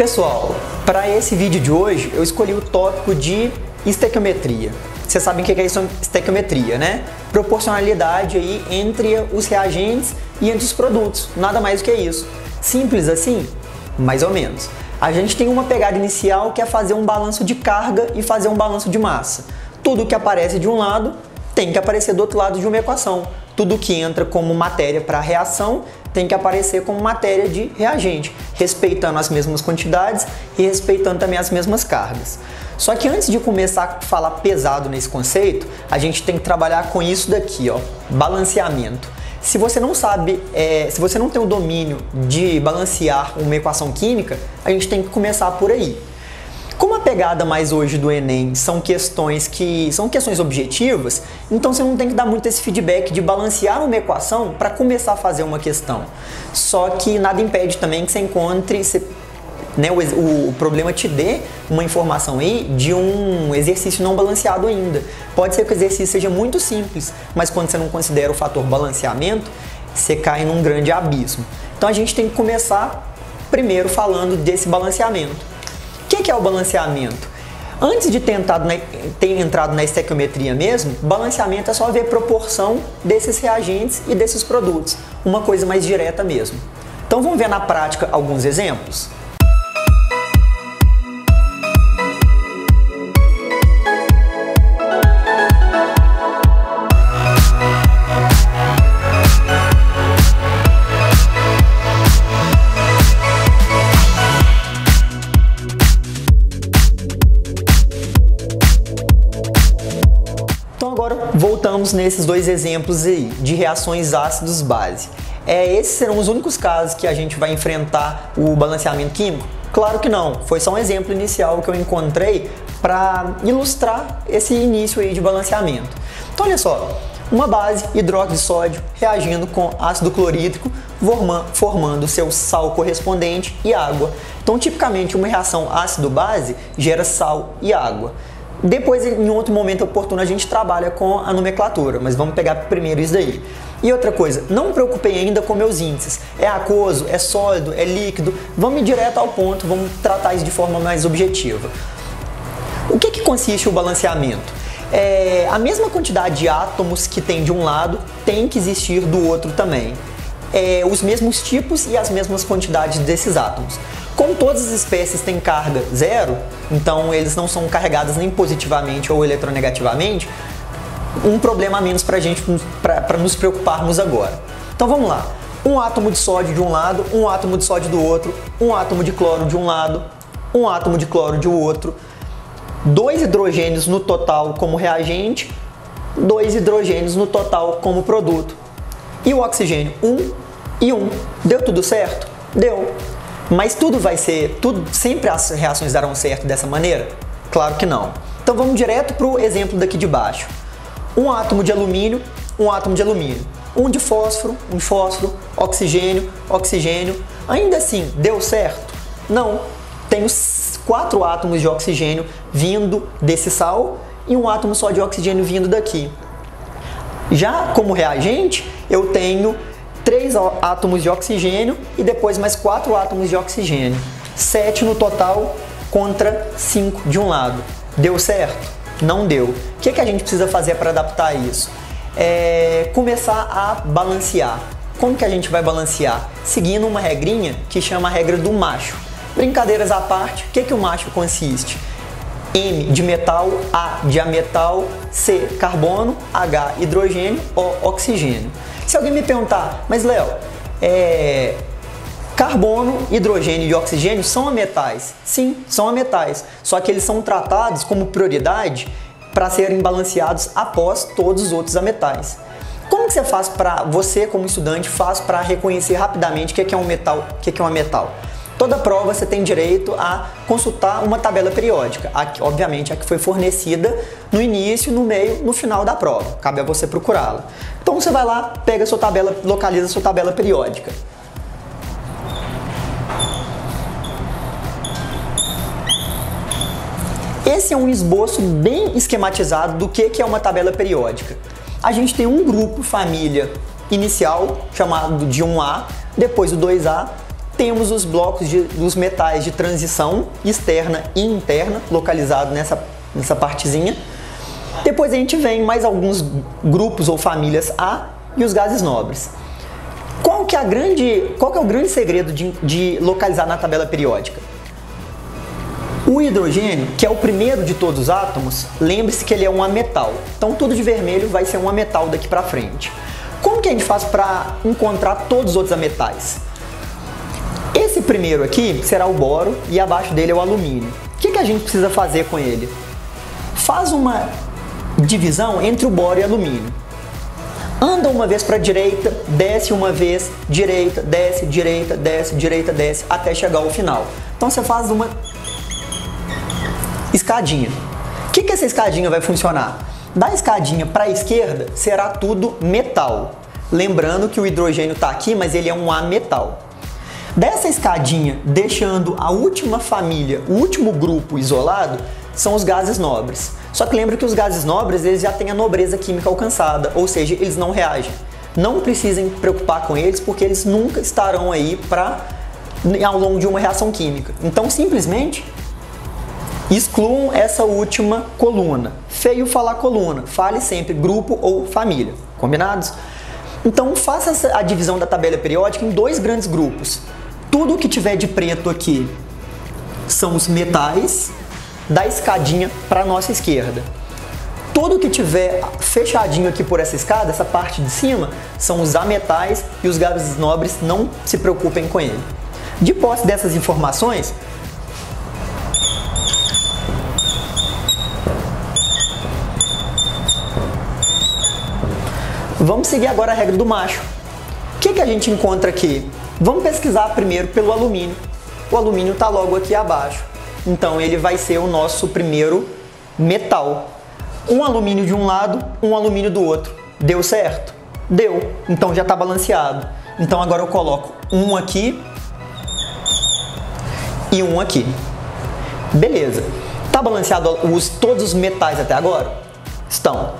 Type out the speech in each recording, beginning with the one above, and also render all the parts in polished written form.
Pessoal, para esse vídeo de hoje eu escolhi o tópico de estequiometria. Vocês sabem o que é estequiometria, né? Proporcionalidade aí entre os reagentes e entre os produtos, nada mais do que isso. Simples assim? Mais ou menos. A gente tem uma pegada inicial que é fazer um balanço de carga e fazer um balanço de massa. Tudo que aparece de um lado tem que aparecer do outro lado de uma equação. Tudo que entra como matéria para reação tem que aparecer como matéria de reagente, respeitando as mesmas quantidades e respeitando também as mesmas cargas. Só que antes de começar a falar pesado nesse conceito, a gente tem que trabalhar com isso daqui, ó, balanceamento. Se você não sabe, se você não tem o domínio de balancear uma equação química, a gente tem que começar por aí. Como a pegada mais hoje do Enem são questões objetivas, então você não tem que dar muito esse feedback de balancear uma equação para começar a fazer uma questão. Só que nada impede também que você encontre, né, o problema te dê uma informação aí de um exercício não balanceado ainda. Pode ser que o exercício seja muito simples, mas quando você não considera o fator balanceamento, você cai num grande abismo. Então a gente tem que começar primeiro falando desse balanceamento. O que é o balanceamento? Antes de ter entrado na estequiometria mesmo, balanceamento é só ver proporção desses reagentes e desses produtos, uma coisa mais direta mesmo. Então vamos ver na prática alguns exemplos? Voltamos nesses dois exemplos aí, de reações ácidos-base. Esses serão os únicos casos que a gente vai enfrentar o balanceamento químico? Claro que não, foi só um exemplo inicial que eu encontrei para ilustrar esse início aí de balanceamento. Então olha só, uma base, hidróxido de sódio, reagindo com ácido clorídrico, formando seu sal correspondente e água. Então tipicamente uma reação ácido-base gera sal e água. Depois, em outro momento oportuno, a gente trabalha com a nomenclatura, mas vamos pegar primeiro isso daí. E outra coisa, não me preocupei ainda com meus índices. É aquoso, é sólido, é líquido? Vamos ir direto ao ponto, vamos tratar isso de forma mais objetiva. O que consiste o balanceamento? A mesma quantidade de átomos que tem de um lado tem que existir do outro também. Os mesmos tipos e as mesmas quantidades desses átomos. Como todas as espécies têm carga zero, então eles não são carregados nem positivamente ou eletronegativamente, um problema a menos para nos preocuparmos agora. Então vamos lá, um átomo de sódio de um lado, um átomo de sódio do outro, um átomo de cloro de um lado, um átomo de cloro de outro, 2 hidrogênios no total como reagente, 2 hidrogênios no total como produto. E o oxigênio, 1 e 1. Deu tudo certo? Deu. Mas sempre as reações darão certo dessa maneira? Claro que não. Então vamos direto para o exemplo daqui de baixo. Um átomo de alumínio, um átomo de alumínio. Um de fósforo, oxigênio, oxigênio. Ainda assim, deu certo? Não. Tenho 4 átomos de oxigênio vindo desse sal e um átomo só de oxigênio vindo daqui. Já como reagente, eu tenho 3 átomos de oxigênio e depois mais 4 átomos de oxigênio. 7 no total contra 5 de um lado. Deu certo? Não deu. O que a gente precisa fazer para adaptar isso? Começar a balancear. Como que a gente vai balancear? Seguindo uma regrinha que chama a regra do macho. Brincadeiras à parte, o que o macho consiste? M de metal, A de ametal, C carbono, H hidrogênio, O oxigênio. Se alguém me perguntar, mas Léo, carbono, hidrogênio e oxigênio são ametais? Sim, são ametais, só que eles são tratados como prioridade para serem balanceados após todos os outros ametais. Como que você faz você como estudante faz para reconhecer rapidamente o que é um metal, o que é um ametal? Toda prova você tem direito a consultar uma tabela periódica, obviamente a que foi fornecida no início, no meio, no final da prova. Cabe a você procurá-la. Então você vai lá, pega a sua tabela, localiza a sua tabela periódica. Esse é um esboço bem esquematizado do que é uma tabela periódica. A gente tem um grupo, família inicial, chamado de 1A, depois o 2A, temos os blocos dos metais de transição externa e interna, localizado nessa partezinha. Depois a gente vem mais alguns grupos ou famílias A e os gases nobres. Qual que é o grande segredo de localizar na tabela periódica? O hidrogênio, que é o primeiro de todos os átomos, lembre-se que ele é um ametal. Então tudo de vermelho vai ser um ametal daqui para frente. Como que a gente faz para encontrar todos os outros ametais? Esse primeiro aqui será o boro e abaixo dele é o alumínio. O que a gente precisa fazer com ele? Faz uma divisão entre o boro e o alumínio. Anda uma vez para a direita, desce uma vez, direita, desce, até chegar ao final. Então você faz uma escadinha. O que essa escadinha vai funcionar? Da escadinha para a esquerda será tudo metal. Lembrando que o hidrogênio está aqui, mas ele é um ametal. Dessa escadinha, deixando a última família, o último grupo isolado, são os gases nobres. Só que lembra que os gases nobres eles já têm a nobreza química alcançada, ou seja, eles não reagem. Não precisem preocupar com eles, porque eles nunca estarão aí ao longo de uma reação química. Então, simplesmente, excluam essa última coluna. Feio falar coluna, fale sempre grupo ou família. Combinados? Então, faça a divisão da tabela periódica em dois grandes grupos. Tudo que tiver de preto aqui são os metais, da escadinha para a nossa esquerda. Tudo que tiver fechadinho aqui por essa escada, essa parte de cima, são os ametais e os gases nobres, não se preocupem com ele. De posse dessas informações, vamos seguir agora a regra do macho. O que a gente encontra aqui? Vamos pesquisar primeiro pelo alumínio. O alumínio está logo aqui abaixo. Então ele vai ser o nosso primeiro metal. Um alumínio de um lado, um alumínio do outro. Deu certo? Deu. Então já está balanceado. Então agora eu coloco um aqui e um aqui. Beleza. Está balanceado todos os metais até agora? Estão.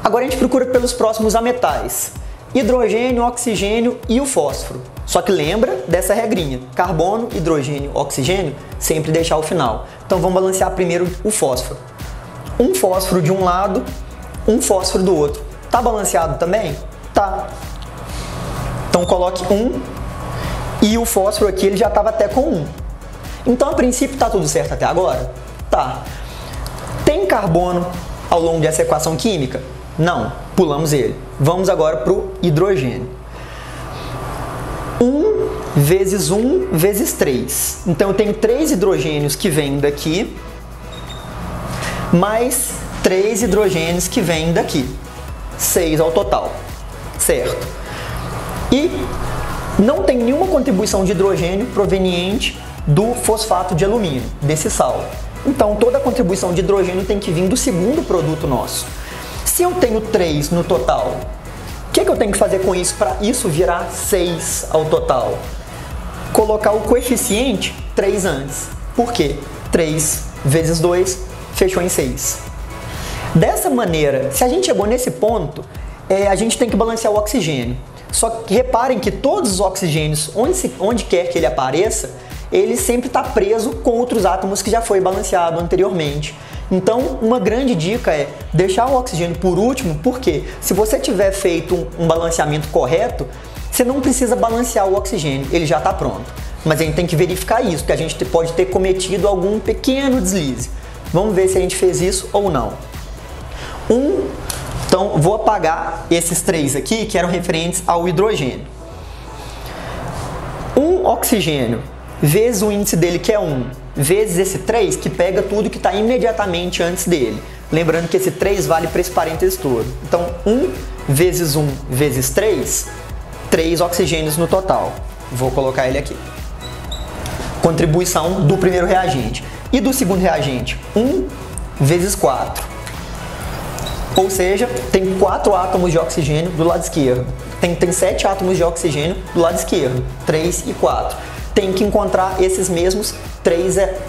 Agora a gente procura pelos próximos ametais. Hidrogênio, oxigênio e o fósforo. Só que lembra dessa regrinha. Carbono, hidrogênio, oxigênio, sempre deixar ao final. Então vamos balancear primeiro o fósforo. Um fósforo de um lado, um fósforo do outro. Tá balanceado também? Tá. Então coloque um e o fósforo aqui ele já estava até com um. Então a princípio tá tudo certo até agora? Tá. Tem carbono ao longo dessa equação química? Não, pulamos ele. Vamos agora para o hidrogênio. 1 vezes 1 vezes 3. Então eu tenho 3 hidrogênios que vêm daqui, mais 3 hidrogênios que vêm daqui. 6 ao total, certo? E não tem nenhuma contribuição de hidrogênio proveniente do fosfato de alumínio, desse sal. Então toda a contribuição de hidrogênio tem que vir do segundo produto nosso. Se eu tenho 3 no total, o que eu tenho que fazer com isso para isso virar 6 ao total? Colocar o coeficiente 3 antes. Por quê? 3 vezes 2 fechou em 6. Dessa maneira, se a gente chegou nesse ponto, a gente tem que balancear o oxigênio. Só que reparem que todos os oxigênios, onde quer que ele apareça, ele sempre está preso com outros átomos que já foi balanceado anteriormente. Então, uma grande dica é deixar o oxigênio por último, porque se você tiver feito um balanceamento correto, você não precisa balancear o oxigênio, ele já está pronto. Mas a gente tem que verificar isso, porque a gente pode ter cometido algum pequeno deslize. Vamos ver se a gente fez isso ou não. Então, vou apagar esses 3 aqui, que eram referentes ao hidrogênio. Um oxigênio vezes o índice dele, que é 1, vezes esse 3, que pega tudo que está imediatamente antes dele. Lembrando que esse 3 vale para esse parênteses todo. Então, 1 vezes 3, 3 oxigênios no total. Vou colocar ele aqui. Contribuição do primeiro reagente. E do segundo reagente? 1 vezes 4. Ou seja, tem 4 átomos de oxigênio do lado esquerdo. Tem 7 átomos de oxigênio do lado esquerdo. 3 e 4. Tem que encontrar esses mesmos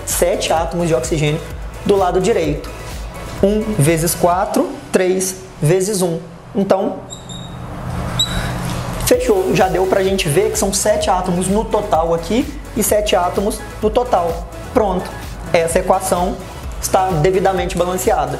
7 átomos de oxigênio do lado direito. 1 vezes 4, 3 vezes 1. Então, Fechou, já deu pra gente ver que são 7 átomos no total aqui e 7 átomos no total. Pronto, essa equação está devidamente balanceada.